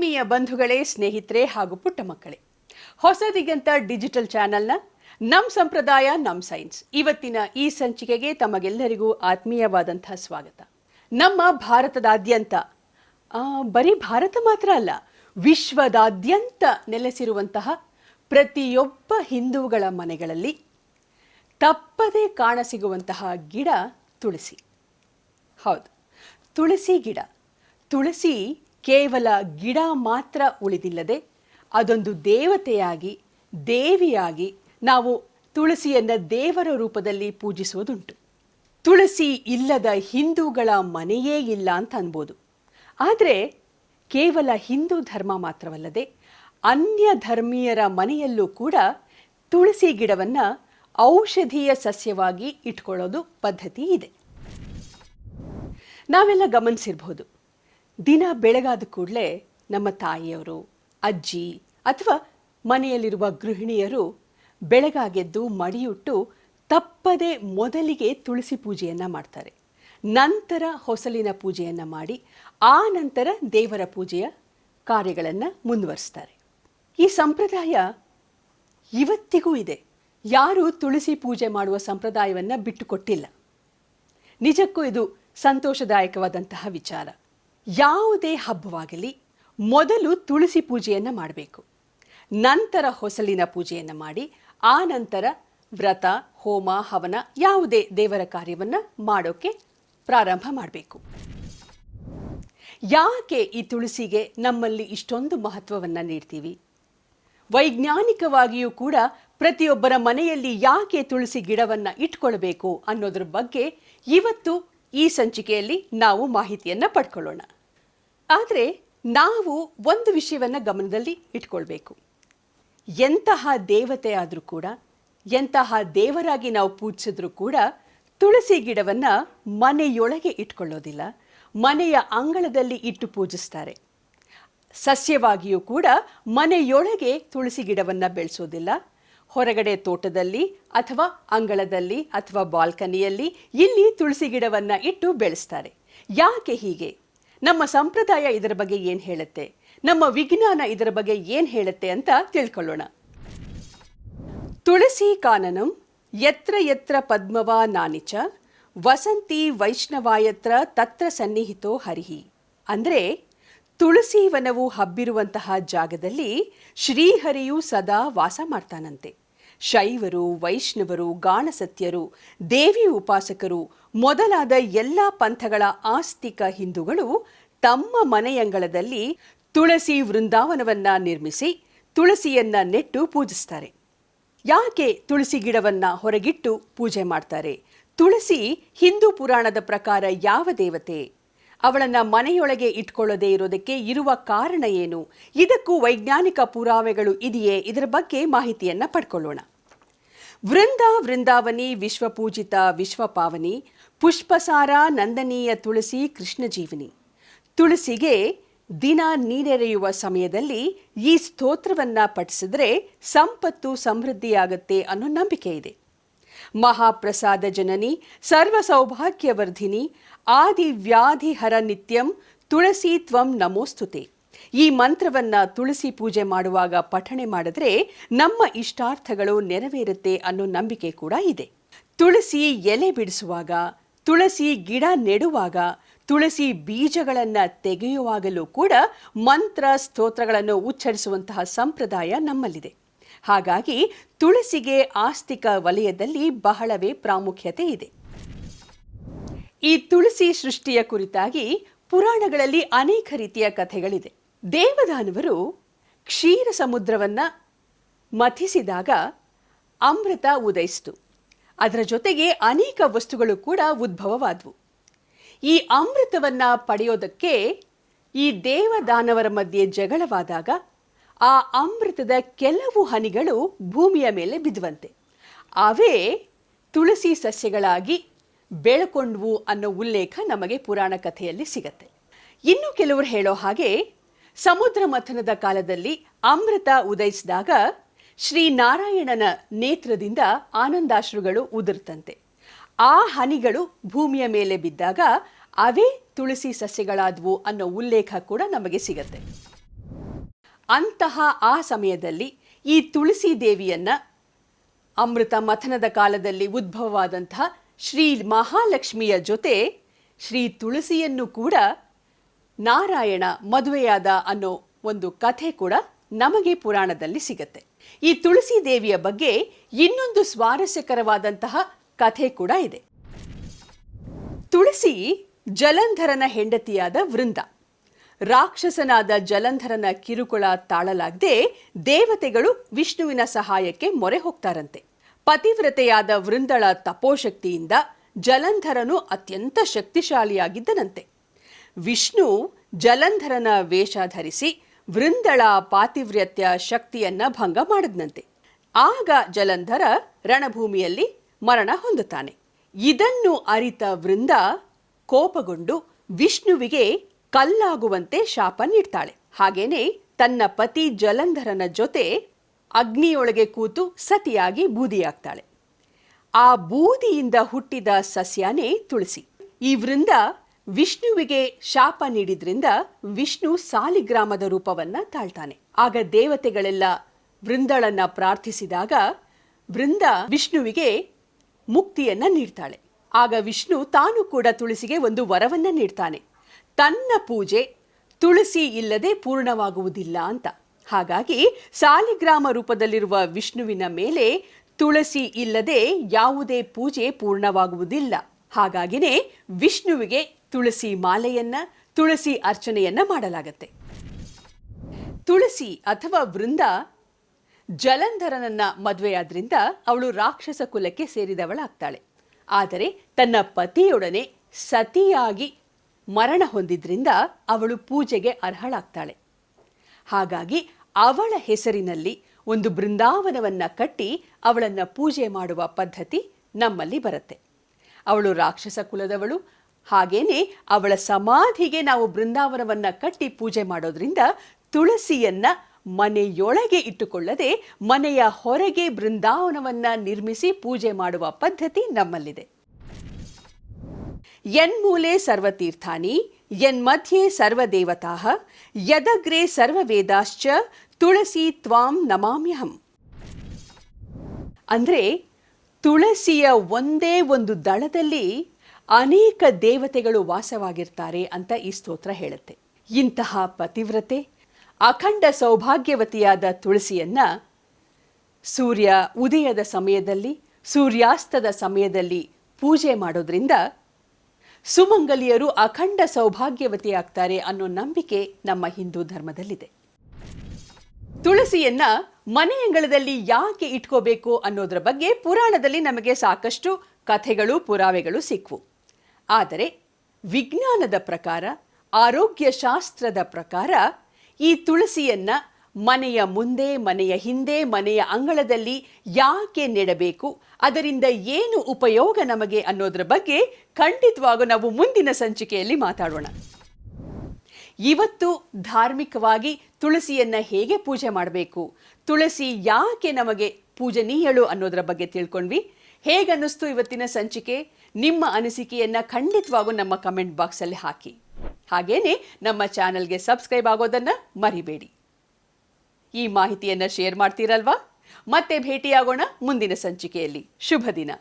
ಆತ್ಮೀಯ ಬಂಧುಗಳೇ, ಸ್ನೇಹಿತರೆ ಹಾಗೂ ಪುಟ್ಟ ಮಕ್ಕಳೇ, ಹೊಸದಿಗಂತ ಡಿಜಿಟಲ್ ಚಾನೆಲ್ನ ನಮ್ಮ ಸಂಪ್ರದಾಯ ನಮ್ಮ ಸೈನ್ಸ್ ಇವತ್ತಿನ ಈ ಸಂಚಿಕೆಗೆ ತಮಗೆಲ್ಲರಿಗೂ ಆತ್ಮೀಯವಾದಂತಹ ಸ್ವಾಗತ. ನಮ್ಮ ಭಾರತದಾದ್ಯಂತ, ಬರೀ ಭಾರತ ಮಾತ್ರ ಅಲ್ಲ, ವಿಶ್ವದಾದ್ಯಂತ ನೆಲೆಸಿರುವಂತಹ ಪ್ರತಿಯೊಬ್ಬ ಹಿಂದೂಗಳ ಮನೆಗಳಲ್ಲಿ ತಪ್ಪದೇ ಕಾಣಸಿಗುವಂತಹ ಗಿಡ ತುಳಸಿ. ಹೌದು, ತುಳಸಿ ಗಿಡ. ತುಳಸಿ ಕೇವಲ ಗಿಡ ಮಾತ್ರ ಉಳಿದಿಲ್ಲದೆ ಅದೊಂದು ದೇವತೆಯಾಗಿ, ದೇವಿಯಾಗಿ ನಾವು ತುಳಸಿಯನ್ನು ದೇವರ ರೂಪದಲ್ಲಿ ಪೂಜಿಸುವುದುಂಟು. ತುಳಸಿ ಇಲ್ಲದ ಹಿಂದೂಗಳ ಮನೆಯೇ ಇಲ್ಲ ಅಂತ ಅನ್ಬೋದು. ಆದರೆ ಕೇವಲ ಹಿಂದೂ ಧರ್ಮ ಮಾತ್ರವಲ್ಲದೆ ಅನ್ಯ ಧರ್ಮೀಯರ ಮನೆಯಲ್ಲೂ ಕೂಡ ತುಳಸಿ ಗಿಡವನ್ನು ಔಷಧೀಯ ಸಸ್ಯವಾಗಿ ಇಟ್ಕೊಳ್ಳೋದು ಪದ್ಧತಿ ಇದೆ. ನಾವೆಲ್ಲ ಗಮನಿಸಿರ್ಬೋದು, ದಿನ ಬೆಳಗಾದ ಕೂಡಲೇ ನಮ್ಮ ತಾಯಿಯವರು, ಅಜ್ಜಿ ಅಥವಾ ಮನೆಯಲ್ಲಿರುವ ಗೃಹಿಣಿಯರು ಬೆಳಗಾಗೆದ್ದು ಮಡಿಯುಟ್ಟು ತಪ್ಪದೆ ಮೊದಲಿಗೆ ತುಳಸಿ ಪೂಜೆಯನ್ನು ಮಾಡ್ತಾರೆ. ನಂತರ ಹೊಸಲಿನ ಪೂಜೆಯನ್ನು ಮಾಡಿ ಆ ನಂತರ ದೇವರ ಪೂಜೆಯ ಕಾರ್ಯಗಳನ್ನು ಮುಂದುವರಿಸ್ತಾರೆ. ಈ ಸಂಪ್ರದಾಯ ಇವತ್ತಿಗೂ ಇದೆ. ಯಾರೂ ತುಳಸಿ ಪೂಜೆ ಮಾಡುವ ಸಂಪ್ರದಾಯವನ್ನು ಬಿಟ್ಟುಕೊಟ್ಟಿಲ್ಲ. ನಿಜಕ್ಕೂ ಇದು ಸಂತೋಷದಾಯಕವಾದಂತಹ ವಿಚಾರ. ಯಾವುದೇ ಹಬ್ಬವಾಗಲಿ ಮೊದಲು ತುಳಸಿ ಪೂಜೆಯನ್ನು ಮಾಡಬೇಕು, ನಂತರ ಹೊಸಲಿನ ಪೂಜೆಯನ್ನು ಮಾಡಿ ಆ ನಂತರ ವ್ರತ, ಹೋಮ, ಹವನ ಯಾವುದೇ ದೇವರ ಕಾರ್ಯವನ್ನು ಮಾಡೋಕ್ಕೆ ಪ್ರಾರಂಭ ಮಾಡಬೇಕು. ಯಾಕೆ ಈ ತುಳಸಿಗೆ ನಮ್ಮಲ್ಲಿ ಇಷ್ಟೊಂದು ಮಹತ್ವವನ್ನು ನೀಡ್ತೀವಿ? ವೈಜ್ಞಾನಿಕವಾಗಿಯೂ ಕೂಡ ಪ್ರತಿಯೊಬ್ಬರ ಮನೆಯಲ್ಲಿ ಯಾಕೆ ತುಳಸಿ ಗಿಡವನ್ನು ಇಟ್ಕೊಳ್ಬೇಕು ಅನ್ನೋದ್ರ ಬಗ್ಗೆ ಇವತ್ತು ಈ ಸಂಚಿಕೆಯಲ್ಲಿ ನಾವು ಮಾಹಿತಿಯನ್ನು ಪಡ್ಕೊಳ್ಳೋಣ. ಆದರೆ ನಾವು ಒಂದು ವಿಷಯವನ್ನು ಗಮನದಲ್ಲಿ ಇಟ್ಕೊಳ್ಬೇಕು. ಎಂತಹ ದೇವತೆ ಆದರೂ ಕೂಡ, ಎಂತಹ ದೇವರಾಗಿ ನಾವು ಪೂಜಿಸಿದ್ರೂ ಕೂಡ ತುಳಸಿ ಗಿಡವನ್ನು ಮನೆಯೊಳಗೆ ಇಟ್ಕೊಳ್ಳೋದಿಲ್ಲ, ಮನೆಯ ಅಂಗಳದಲ್ಲಿ ಇಟ್ಟು ಪೂಜಿಸ್ತಾರೆ. ಸಸ್ಯವಾಗಿಯೂ ಕೂಡ ಮನೆಯೊಳಗೆ ತುಳಸಿ ಗಿಡವನ್ನು ಬೆಳೆಸೋದಿಲ್ಲ. ಹೊರಗಡೆ ತೋಟದಲ್ಲಿ ಅಥವಾ ಅಂಗಳದಲ್ಲಿ ಅಥವಾ ಬಾಲ್ಕನಿಯಲ್ಲಿ ಇಲ್ಲಿ ತುಳಸಿ ಗಿಡವನ್ನು ಇಟ್ಟು ಬೆಳೆಸ್ತಾರೆ. ಯಾಕೆ ಹೀಗೆ? ನಮ್ಮ ಸಂಪ್ರದಾಯ ಇದರ ಬಗ್ಗೆ ಏನು ಹೇಳುತ್ತೆ, ನಮ್ಮ ವಿಜ್ಞಾನ ಇದರ ಬಗ್ಗೆ ಏನು ಹೇಳುತ್ತೆ ಅಂತ ತಿಳ್ಕೊಳ್ಳೋಣ. ತುಳಸಿ ಕಾನನಂ ಯತ್ರ ಯತ್ರ ಪದ್ಮವಾ ನಾನಿಚ ವಸಂತಿ ವೈಷ್ಣವಾಯತ್ರ ತತ್ರ ಸನ್ನಿಹಿತೋ ಹರಿಹಿ. ಅಂದರೆ ತುಳಸಿ ವನವು ಹಬ್ಬಿರುವಂತಹ ಜಾಗದಲ್ಲಿ ಶ್ರೀಹರಿಯು ಸದಾ ವಾಸ ಮಾಡ್ತಾನಂತೆ. ಶೈವರು, ವೈಷ್ಣವರು, ಗಾಣಸತ್ಯರು, ದೇವಿ ಉಪಾಸಕರು ಮೊದಲಾದ ಎಲ್ಲ ಪಂಥಗಳ ಆಸ್ತಿಕ ಹಿಂದೂಗಳು ತಮ್ಮ ಮನೆಯಂಗಳದಲ್ಲಿ ತುಳಸಿ ವೃಂದಾವನವನ್ನು ನಿರ್ಮಿಸಿ ತುಳಸಿಯನ್ನು ನೆಟ್ಟು ಪೂಜಿಸ್ತಾರೆ. ಯಾಕೆ ತುಳಸಿ ಗಿಡವನ್ನು ಹೊರಗಿಟ್ಟು ಪೂಜೆ ಮಾಡ್ತಾರೆ? ತುಳಸಿ ಹಿಂದೂ ಪುರಾಣದ ಪ್ರಕಾರ ಯಾವ ದೇವತೆ? ಅವಳನ್ನು ಮನೆಯೊಳಗೆ ಇಟ್ಕೊಳ್ಳದೇ ಇರೋದಕ್ಕೆ ಇರುವ ಕಾರಣ ಏನು? ಇದಕ್ಕೂ ವೈಜ್ಞಾನಿಕ ಪುರಾವೆಗಳು ಇದೆಯೇ? ಇದರ ಬಗ್ಗೆ ಮಾಹಿತಿಯನ್ನು ಪಡ್ಕೊಳ್ಳೋಣ. ವೃಂದಾವನಿ ವಿಶ್ವಪೂಜಿತ ವಿಶ್ವಪಾವನಿ ಪುಷ್ಪಸಾರ ನಂದನೀಯ ತುಳಸಿ ಕೃಷ್ಣ ಜೀವನಿ. ತುಳಸಿಗೆ ದಿನ ನೀರೆರೆಯುವ ಸಮಯದಲ್ಲಿ ಈ ಸ್ತೋತ್ರವನ್ನು ಪಠಿಸಿದ್ರೆ ಸಂಪತ್ತು ಸಮೃದ್ಧಿಯಾಗತ್ತೆ ಅನ್ನೋ ನಂಬಿಕೆ ಇದೆ. ಮಹಾಪ್ರಸಾದ ಜನನಿ ಸರ್ವ ಸೌಭಾಗ್ಯವರ್ಧಿನಿ ಆದಿ ವ್ಯಾಧಿ ಹರ ನಿತ್ಯಂ ತುಳಸಿ ತ್ವಂ ನಮೋಸ್ತುತೆ. ಈ ಮಂತ್ರವನ್ನು ತುಳಸಿ ಪೂಜೆ ಮಾಡುವಾಗ ಪಠಣೆ ಮಾಡಿದ್ರೆ ನಮ್ಮ ಇಷ್ಟಾರ್ಥಗಳು ನೆರವೇರುತ್ತೆ ಅನ್ನೋ ನಂಬಿಕೆ ಕೂಡ ಇದೆ. ತುಳಸಿ ಎಲೆ ಬಿಡಿಸುವಾಗ, ತುಳಸಿ ಗಿಡ ನೆಡುವಾಗ, ತುಳಸಿ ಬೀಜಗಳನ್ನು ತೆಗೆಯುವಾಗಲೂ ಕೂಡ ಮಂತ್ರ ಸ್ತೋತ್ರಗಳನ್ನು ಉಚ್ಚರಿಸುವಂತಹ ಸಂಪ್ರದಾಯ ನಮ್ಮಲ್ಲಿದೆ. ಹಾಗಾಗಿ ತುಳಸಿಗೆ ಆಸ್ತಿಕ ವಲಯದಲ್ಲಿ ಬಹಳವೇ ಪ್ರಾಮುಖ್ಯತೆ ಇದೆ. ಈ ತುಳಸಿ ಸೃಷ್ಟಿಯ ಕುರಿತಾಗಿ ಪುರಾಣಗಳಲ್ಲಿ ಅನೇಕ ರೀತಿಯ ಕಥೆಗಳಿದೆ. ದೇವದಾನವರು ಕ್ಷೀರ ಸಮುದ್ರವನ್ನು ಮಥಿಸಿದಾಗ ಅಮೃತ ಉದಯಿಸಿತು. ಅದರ ಜೊತೆಗೆ ಅನೇಕ ವಸ್ತುಗಳು ಕೂಡ ಉದ್ಭವವಾದವು. ಈ ಅಮೃತವನ್ನು ಪಡೆಯೋದಕ್ಕೆ ಈ ದೇವದಾನವರ ಮಧ್ಯೆ ಜಗಳವಾದಾಗ ಆ ಅಮೃತದ ಕೆಲವು ಹನಿಗಳು ಭೂಮಿಯ ಮೇಲೆ ಬಿದ್ದುವಂತೆ. ಅವೇ ತುಳಸಿ ಸಸ್ಯಗಳಾಗಿ ಬೆಳಕೊಂಡ್ವು ಅನ್ನೋ ಉಲ್ಲೇಖ ನಮಗೆ ಪುರಾಣ ಕಥೆಯಲ್ಲಿ ಸಿಗತ್ತೆ. ಇನ್ನು ಕೆಲವರು ಹೇಳೋ ಹಾಗೆ ಸಮುದ್ರ ಮಥನದ ಕಾಲದಲ್ಲಿ ಅಮೃತ ಉದಯಿಸಿದಾಗ ಶ್ರೀನಾರಾಯಣನ ನೇತ್ರದಿಂದ ಆನಂದಾಶ್ರುಗಳು ಉದುರ್ತಂತೆ. ಆ ಹನಿಗಳು ಭೂಮಿಯ ಮೇಲೆ ಬಿದ್ದಾಗ ಅವೇ ತುಳಸಿ ಸಸ್ಯಗಳಾದವು ಅನ್ನೋ ಉಲ್ಲೇಖ ಕೂಡ ನಮಗೆ ಸಿಗತ್ತೆ. ಅಂತಹ ಆ ಸಮಯದಲ್ಲಿ ಈ ತುಳಸಿ ದೇವಿಯನ್ನ ಅಮೃತ ಮಥನದ ಕಾಲದಲ್ಲಿ ಉದ್ಭವವಾದಂತಹ ಶ್ರೀ ಮಹಾಲಕ್ಷ್ಮಿಯ ಜೊತೆ ಶ್ರೀ ತುಳಸಿಯನ್ನು ಕೂಡ ನಾರಾಯಣ ಮದುವೆಯಾದ ಅನ್ನೋ ಒಂದು ಕಥೆ ಕೂಡ ನಮಗೆ ಪುರಾಣದಲ್ಲಿ ಸಿಗತ್ತೆ. ಈ ತುಳಸಿ ದೇವಿಯ ಬಗ್ಗೆ ಇನ್ನೊಂದು ಸ್ವಾರಸ್ಯಕರವಾದಂತಹ ಕಥೆ ಕೂಡ ಇದೆ. ತುಳಸಿ ಜಲಂಧರನ ಹೆಂಡತಿಯಾದ ವೃಂದ. ರಾಕ್ಷಸನಾದ ಜಲಂಧರನ ಕಿರುಕುಳ ತಾಳಲಾಗದೆ ದೇವತೆಗಳು ವಿಷ್ಣುವಿನ ಸಹಾಯಕ್ಕೆ ಮೊರೆ ಹೋಗ್ತಾರಂತೆ. ಪತಿವ್ರತೆಯಾದ ವೃಂದಳ ತಪೋಶಕ್ತಿಯಿಂದ ಜಲಂಧರನು ಅತ್ಯಂತ ಶಕ್ತಿಶಾಲಿಯಾಗಿದ್ದನಂತೆ. ವಿಷ್ಣು ಜಲಂಧರನ ವೇಷ ಧರಿಸಿ ವೃಂದಳ ಪಾತಿವ್ರತ್ಯ ಶಕ್ತಿಯನ್ನ ಭಂಗ ಮಾಡಿದ್ನಂತೆ. ಆಗ ಜಲಂಧರ ರಣಭೂಮಿಯಲ್ಲಿ ಮರಣ ಹೊಂದುತ್ತಾನೆ. ಇದನ್ನು ಅರಿತ ವೃಂದ ಕೋಪಗೊಂಡು ವಿಷ್ಣುವಿಗೆ ಕಲ್ಲಾಗುವಂತೆ ಶಾಪ ನೀಡ್ತಾಳೆ. ಹಾಗೇನೆ ತನ್ನ ಪತಿ ಜಲಂಧರನ ಜೊತೆ ಅಗ್ನಿಯೊಳಗೆ ಕೂತು ಸತಿಯಾಗಿ ಬೂದಿಯಾಗ್ತಾಳೆ. ಆ ಬೂದಿಯಿಂದ ಹುಟ್ಟಿದ ಸಸ್ಯನೇ ತುಳಸಿ. ಈ ವೃಂದ ವಿಷ್ಣುವಿಗೆ ಶಾಪ ನೀಡಿದ್ರಿಂದ ವಿಷ್ಣು ಸಾಲಿಗ್ರಾಮದ ರೂಪವನ್ನ ತಾಳ್ತಾನೆ. ಆಗ ದೇವತೆಗಳೆಲ್ಲ ವೃಂದಳನ್ನ ಪ್ರಾರ್ಥಿಸಿದಾಗ ವೃಂದ ವಿಷ್ಣುವಿಗೆ ಮುಕ್ತಿಯನ್ನ ನೀಡ್ತಾಳೆ. ಆಗ ವಿಷ್ಣು ತಾನು ಕೂಡ ತುಳಸಿಗೆ ಒಂದು ವರವನ್ನ ನೀಡ್ತಾನೆ. ತನ್ನ ಪೂಜೆ ತುಳಸಿ ಇಲ್ಲದೆ ಪೂರ್ಣವಾಗುವುದಿಲ್ಲ ಅಂತ. ಹಾಗಾಗಿ ಸಾಲಿಗ್ರಾಮ ರೂಪದಲ್ಲಿರುವ ವಿಷ್ಣುವಿನ ಮೇಲೆ ತುಳಸಿ ಇಲ್ಲದೆ ಯಾವುದೇ ಪೂಜೆ ಪೂರ್ಣವಾಗುವುದಿಲ್ಲ. ಹಾಗಾಗಿನೇ ವಿಷ್ಣುವಿಗೆ ತುಳಸಿ ಮಾಲೆಯನ್ನ, ತುಳಸಿ ಅರ್ಚನೆಯನ್ನ ಮಾಡಲಾಗತ್ತೆ. ತುಳಸಿ ಅಥವಾ ವೃಂದ ಜಲಂಧರನನ್ನ ಮದುವೆಯಾದ್ರಿಂದ ಅವಳು ರಾಕ್ಷಸ ಕುಲಕ್ಕೆ ಸೇರಿದವಳಾಗ್ತಾಳೆ. ಆದರೆ ತನ್ನ ಪತಿಯೊಡನೆ ಸತಿಯಾಗಿ ಮರಣ ಹೊಂದಿದ್ರಿಂದ ಅವಳು ಪೂಜೆಗೆ ಅರ್ಹಳಾಗ್ತಾಳೆ. ಹಾಗಾಗಿ ಅವಳ ಹೆಸರಿನಲ್ಲಿ ಒಂದು ಬೃಂದಾವನವನ್ನ ಕಟ್ಟಿ ಅವಳನ್ನ ಪೂಜೆ ಮಾಡುವ ಪದ್ಧತಿ ನಮ್ಮಲ್ಲಿ ಬರುತ್ತೆ. ಅವಳು ರಾಕ್ಷಸ ಕುಲದವಳು. ಹಾಗೇನೆ ಅವಳ ಸಮಾಧಿಗೆ ನಾವು ಬೃಂದಾವನವನ್ನ ಕಟ್ಟಿ ಪೂಜೆ ಮಾಡೋದ್ರಿಂದ ತುಳಸಿಯನ್ನ ಮನೆಯೊಳಗೆ ಇಟ್ಟುಕೊಳ್ಳದೆ ಮನೆಯ ಹೊರಗೆ ಬೃಂದಾವನವನ್ನ ನಿರ್ಮಿಸಿ ಪೂಜೆ ಮಾಡುವ ಪದ್ಧತಿ ನಮ್ಮಲ್ಲಿದೆ. ಯನ್ಮೂಲೆ ಸರ್ವತೀರ್ಥಾನಿ ಯನ್ಮಧ್ಯೆ ಸರ್ವದೇವತಾಃ ಯದಗ್ರೆ ಸರ್ವವೇದಾಶ್ಚ ತುಳಸಿ ತ್ವಾಂ ನಮಾಮ್ಯಹಂ. ಅಂದ್ರೆ ತುಳಸಿಯ ಒಂದೇ ಒಂದು ದಳದಲ್ಲಿ ಅನೇಕ ದೇವತೆಗಳು ವಾಸವಾಗಿರ್ತಾರೆ ಅಂತ ಈ ಸ್ತೋತ್ರ ಹೇಳುತ್ತೆ. ಇಂತಹ ಪತಿವ್ರತೆ ಅಖಂಡ ಸೌಭಾಗ್ಯವತಿಯಾದ ತುಳಸಿಯನ್ನ ಸೂರ್ಯ ಉದಯದ ಸಮಯದಲ್ಲಿ, ಸೂರ್ಯಾಸ್ತದ ಸಮಯದಲ್ಲಿ ಪೂಜೆ ಮಾಡೋದ್ರಿಂದ ಸುಮಂಗಲಿಯರು ಅಖಂಡ ಸೌಭಾಗ್ಯವತಿಯಾಗ್ತಾರೆ ಅನ್ನೋ ನಂಬಿಕೆ ನಮ್ಮ ಹಿಂದೂ ಧರ್ಮದಲ್ಲಿದೆ. ತುಳಸಿಯನ್ನ ಮನೆಯಂಗಳದಲ್ಲಿ ಯಾಕೆ ಇಟ್ಕೋಬೇಕು ಅನ್ನೋದ್ರ ಬಗ್ಗೆ ಪುರಾಣದಲ್ಲಿ ನಮಗೆ ಸಾಕಷ್ಟು ಕಥೆಗಳು, ಪುರಾವೆಗಳು ಸಿಕ್ವು. ಆದರೆ ವಿಜ್ಞಾನದ ಪ್ರಕಾರ, ಆರೋಗ್ಯ ಶಾಸ್ತ್ರದ ಪ್ರಕಾರ ಈ ತುಳಸಿಯನ್ನ ಮನೆಯ ಮುಂದೆ, ಮನೆಯ ಹಿಂದೆ, ಮನೆಯ ಅಂಗಳದಲ್ಲಿ ಯಾಕೆ ನೆಡಬೇಕು, ಅದರಿಂದ ಏನು ಉಪಯೋಗ ನಮಗೆ ಅನ್ನೋದ್ರ ಬಗ್ಗೆ ಖಂಡಿತವಾಗೂ ನಾವು ಮುಂದಿನ ಸಂಚಿಕೆಯಲ್ಲಿ ಮಾತಾಡೋಣ. ಇವತ್ತು ಧಾರ್ಮಿಕವಾಗಿ ತುಳಸಿಯನ್ನ ಹೇಗೆ ಪೂಜೆ ಮಾಡಬೇಕು, ತುಳಸಿ ಯಾಕೆ ನಮಗೆ ಪೂಜನೀಯಳು ಅನ್ನೋದರ ಬಗ್ಗೆ ತಿಳ್ಕೊಂಡ್ವಿ. ಹೇಗನ್ನಿಸ್ತು ಇವತ್ತಿನ ಸಂಚಿಕೆ? ನಿಮ್ಮ ಅನಿಸಿಕೆಯನ್ನ ಖಂಡಿತವಾಗೂ ನಮ್ಮ ಕಮೆಂಟ್ ಬಾಕ್ಸಲ್ಲಿ ಹಾಕಿ. ಹಾಗೇನೆ ನಮ್ಮ ಚಾನೆಲ್ಗೆ ಸಬ್ಸ್ಕ್ರೈಬ್ ಆಗೋದನ್ನ ಮರಿಬೇಡಿ. ಈ ಮಾಹಿತಿಯನ್ನ ಶೇರ್ ಮಾಡ್ತೀರಲ್ವಾ? ಮತ್ತೆ ಭೇಟಿಯಾಗೋಣ ಮುಂದಿನ ಸಂಚಿಕೆಯಲ್ಲಿ. ಶುಭ ದಿನ.